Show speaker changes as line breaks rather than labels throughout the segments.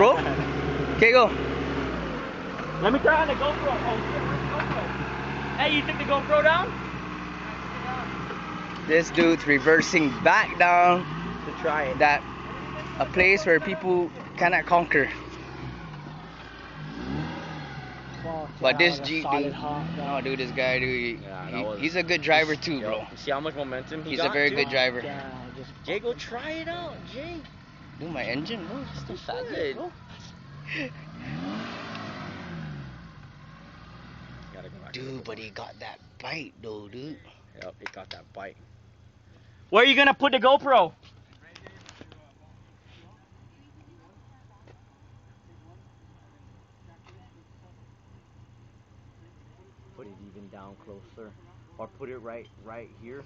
Bro? Okay, go.
Let me try on the GoPro. Oh, shit, where's the GoPro? Hey, you took the GoPro down?
This dude's reversing back down
To try it.
that a place where people cannot conquer. But this Jeep, dude, no, dude, this guy, dude, he's a good driver too, bro.
You see how much momentum
He's a very good driver.
Jay, go try it out, Jay.
Dude, my engine, bro, it's still fat, bro. Dude, but he got that bite, though, dude.
Yep, he got that bite. Where are you gonna put the GoPro? Put it even down closer, or put it right here.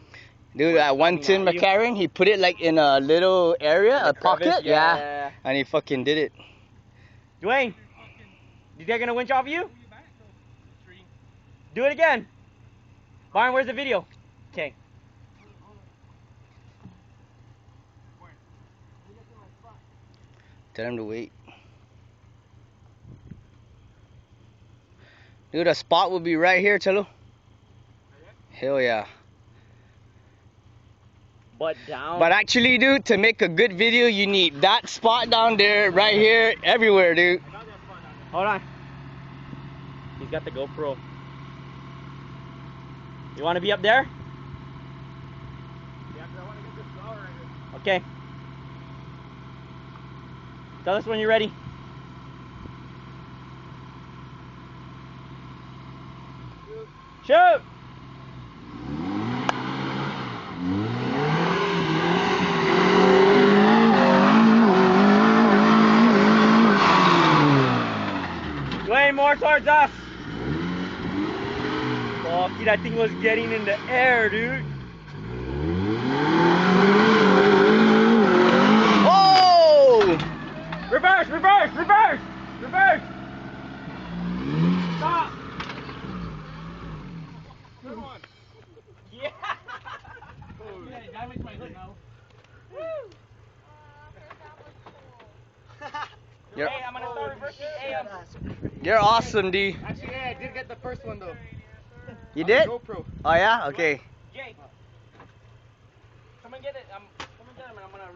Dude, that one Tim McCarran, he put it like in a little area, a pocket, yeah, and he fucking did it.
Dwayne, you think gonna winch off you? Do it again. Byron, where's the video? Okay.
Tell him to wait. Dude, a spot will be right here, Chelo. Hell yeah.
But down.
But actually, dude, to make a good video, you need that spot down there, right here, everywhere, dude.
Hold on. He's got the GoPro. You want to be up there?
Yeah, because I want to get this flower right here.
Okay. Tell us when you're ready. Shoot! Dwayne, more towards us. Fuck, that thing was getting in the air, dude.
Oh!
Reverse, reverse, reverse, reverse. Stop.
Good one.
Yeah.
Yeah, that makes my hood now.
You're,
Hey, I'm gonna start reversing. Hey,
you're awesome, D.
Actually, yeah, I did get the first one though.
You did?
GoPro.
Oh yeah? Okay.
Jake, come and get it. Come and get him, and I'm gonna.